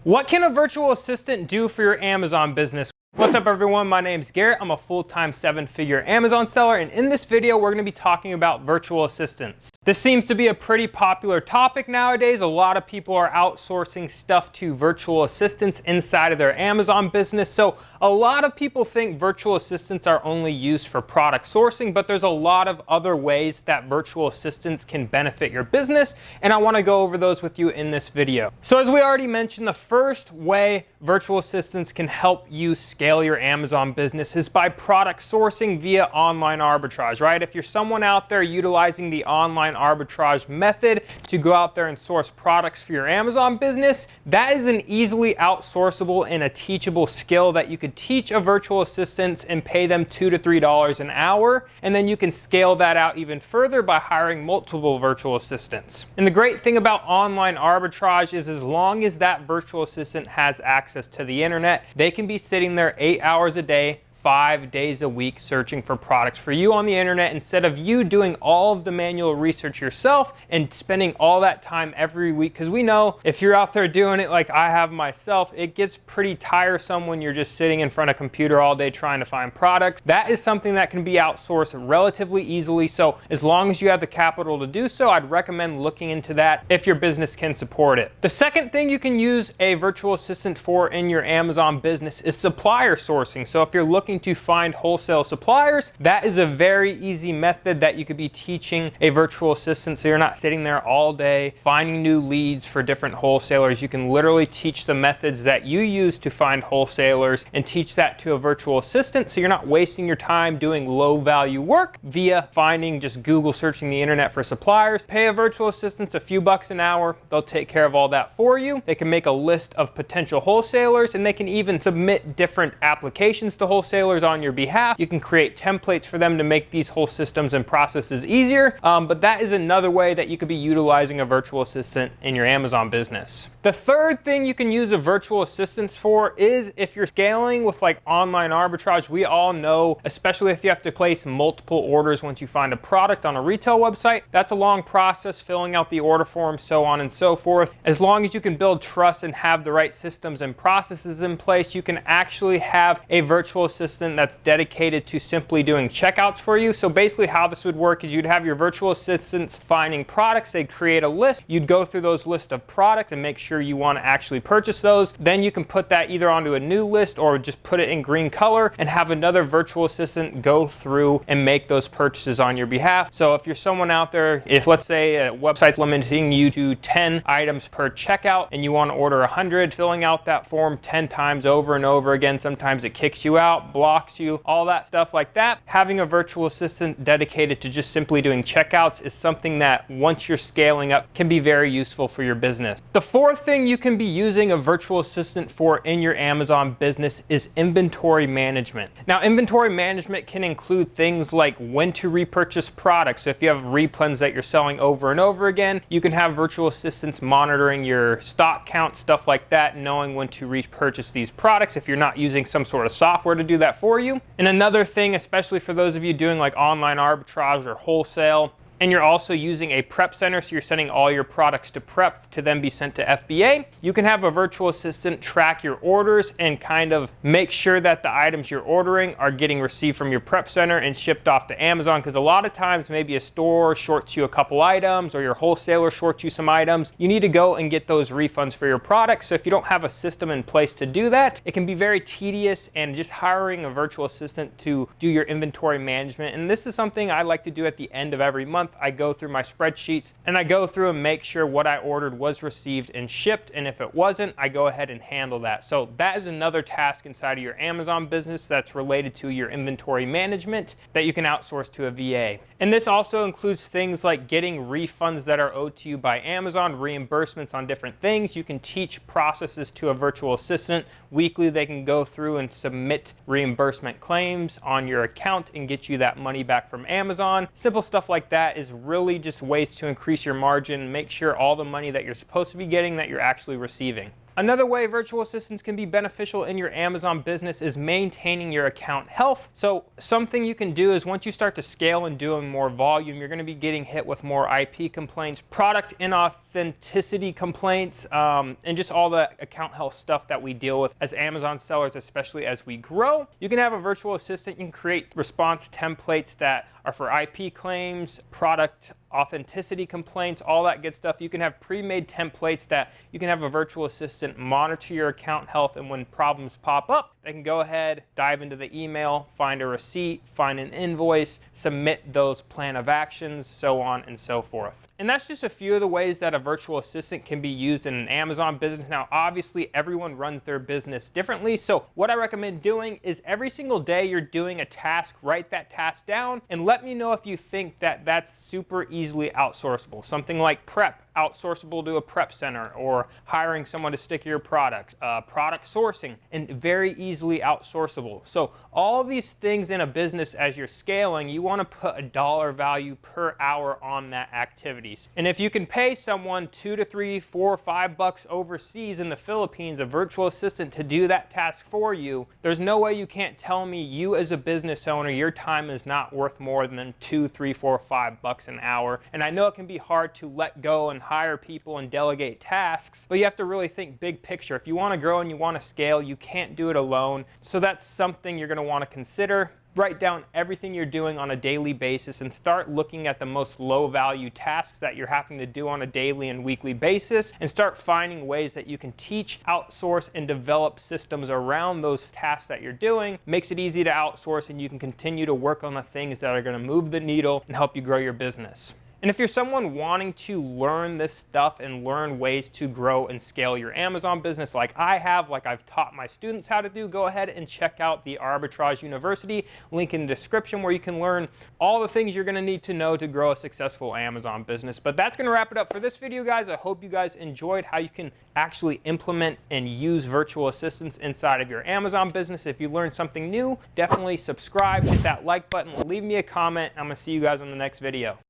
What can a virtual assistant do for your Amazon business? What's up everyone, my name's Garrett. I'm a full-time 7-figure Amazon seller, and in this video we're going to be talking about virtual assistants. This seems to be a pretty popular topic nowadays. A lot of people are outsourcing stuff to virtual assistants inside of their Amazon business. So a lot of people think virtual assistants are only used for product sourcing, but there's a lot of other ways that virtual assistants can benefit your business, and I want to go over those with you in this video. So as we already mentioned, the first way virtual assistants can help you scale your Amazon business is by product sourcing via online arbitrage, right? If you're someone out there utilizing the online arbitrage method to go out there and source products for your Amazon business, that is an easily outsourceable and a teachable skill that you could teach a virtual assistant and pay them $2 to $3 an hour, and then you can scale that out even further by hiring multiple virtual assistants. And the great thing about online arbitrage is as long as that virtual assistant has access to the internet, they can be sitting there 8 hours a day, 5 days a week searching for products for you on the internet, instead of you doing all of the manual research yourself and spending all that time every week. Because we know if you're out there doing it like I have myself, it gets pretty tiresome when you're just sitting in front of a computer all day trying to find products. That is something that can be outsourced relatively easily. So as long as you have the capital to do so, I'd recommend looking into that if your business can support it. The second thing you can use a virtual assistant for in your Amazon business is supplier sourcing. So if you're looking to find wholesale suppliers, that is a very easy method that you could be teaching a virtual assistant, so you're not sitting there all day finding new leads for different wholesalers. You can literally teach the methods that you use to find wholesalers and teach that to a virtual assistant, so you're not wasting your time doing low value work via just Google searching the internet for suppliers. Pay a virtual assistant a few bucks an hour, they'll take care of all that for you. They can make a list of potential wholesalers, and they can even submit different applications to wholesalers on your behalf. You can create templates for them to make these whole systems and processes easier, but that is another way that you could be utilizing a virtual assistant in your Amazon business. The third thing you can use a virtual assistant for is if you're scaling with like online arbitrage. We all know, especially if you have to place multiple orders once you find a product on a retail website, that's a long process, filling out the order form, so on and so forth. As long as you can build trust and have the right systems and processes in place, you can actually have a virtual assistant that's dedicated to simply doing checkouts for you. So basically how this would work is you'd have your virtual assistants finding products, they'd create a list, you'd go through those list of products and make sure you want to actually purchase those. Then you can put that either onto a new list or just put it in green color and have another virtual assistant go through and make those purchases on your behalf. So if you're someone out there, if let's say a website's limiting you to 10 items per checkout and you want to order 100, filling out that form 10 times over and over again, sometimes it kicks you out, blocks you, all that stuff like that. Having a virtual assistant dedicated to just simply doing checkouts is something that once you're scaling up can be very useful for your business. The fourth thing you can be using a virtual assistant for in your Amazon business is inventory management. Now, inventory management can include things like when to repurchase products. So if you have replens that you're selling over and over again, you can have virtual assistants monitoring your stock count, stuff like that, knowing when to repurchase these products if you're not using some sort of software to do that for you. And another thing, especially for those of you doing like online arbitrage or wholesale, and you're also using a prep center, so you're sending all your products to prep to then be sent to FBA, you can have a virtual assistant track your orders and kind of make sure that the items you're ordering are getting received from your prep center and shipped off to Amazon. Because a lot of times maybe a store shorts you a couple items or your wholesaler shorts you some items. You need to go and get those refunds for your products. So if you don't have a system in place to do that, it can be very tedious, and just hiring a virtual assistant to do your inventory management. And this is something I like to do at the end of every month. I go through my spreadsheets and I go through and make sure what I ordered was received and shipped, and if it wasn't, I go ahead and handle that. So that is another task inside of your Amazon business that's related to your inventory management that you can outsource to a VA. And this also includes things like getting refunds that are owed to you by Amazon, reimbursements on different things. You can teach processes to a virtual assistant. Weekly, they can go through and submit reimbursement claims on your account and get you that money back from Amazon. Simple stuff like that is really just ways to increase your margin and make sure all the money that you're supposed to be getting that you're actually receiving. Another way virtual assistants can be beneficial in your Amazon business is maintaining your account health. So something you can do is once you start to scale and doing more volume, you're going to be getting hit with more IP complaints, product inauthenticity complaints, and just all the account health stuff that we deal with as Amazon sellers, especially as we grow. You can have a virtual assistant. You can create response templates that are for IP claims, product authenticity complaints, all that good stuff. You can have pre-made templates that you can have a virtual assistant monitor your account health, and when problems pop up, they can go ahead, dive into the email, find a receipt, find an invoice, submit those plan of actions, so on and so forth. And that's just a few of the ways that a virtual assistant can be used in an Amazon business. Now, obviously, everyone runs their business differently. So what I recommend doing is every single day you're doing a task, write that task down and let me know if you think that that's super easily outsourceable. Something like prep, outsourceable to a prep center, or hiring someone to stick your products, product sourcing, and very easily outsourceable. So all these things in a business as you're scaling, you want to put a dollar value per hour on that activity. And if you can pay someone $2 to $3, $4, $5 overseas in the Philippines, a virtual assistant to do that task for you, there's no way you can't tell me you as a business owner, your time is not worth more than $2, $3, $4, $5 an hour. And I know it can be hard to let go and hire people and delegate tasks, but you have to really think big picture. If you want to grow and you want to scale, you can't do it alone. So that's something you're going to want to consider. Write down everything you're doing on a daily basis and start looking at the most low value tasks that you're having to do on a daily and weekly basis, and start finding ways that you can teach, outsource, and develop systems around those tasks that you're doing. Makes it easy to outsource, and you can continue to work on the things that are going to move the needle and help you grow your business. And if you're someone wanting to learn this stuff and learn ways to grow and scale your Amazon business like I have, like I've taught my students how to do, go ahead and check out the Arbitrage University, link in the description, where you can learn all the things you're going to need to know to grow a successful Amazon business. But that's going to wrap it up for this video, guys. I hope you guys enjoyed how you can actually implement and use virtual assistants inside of your Amazon business. If you learned something new, definitely subscribe, hit that like button, leave me a comment. I'm going to see you guys on the next video.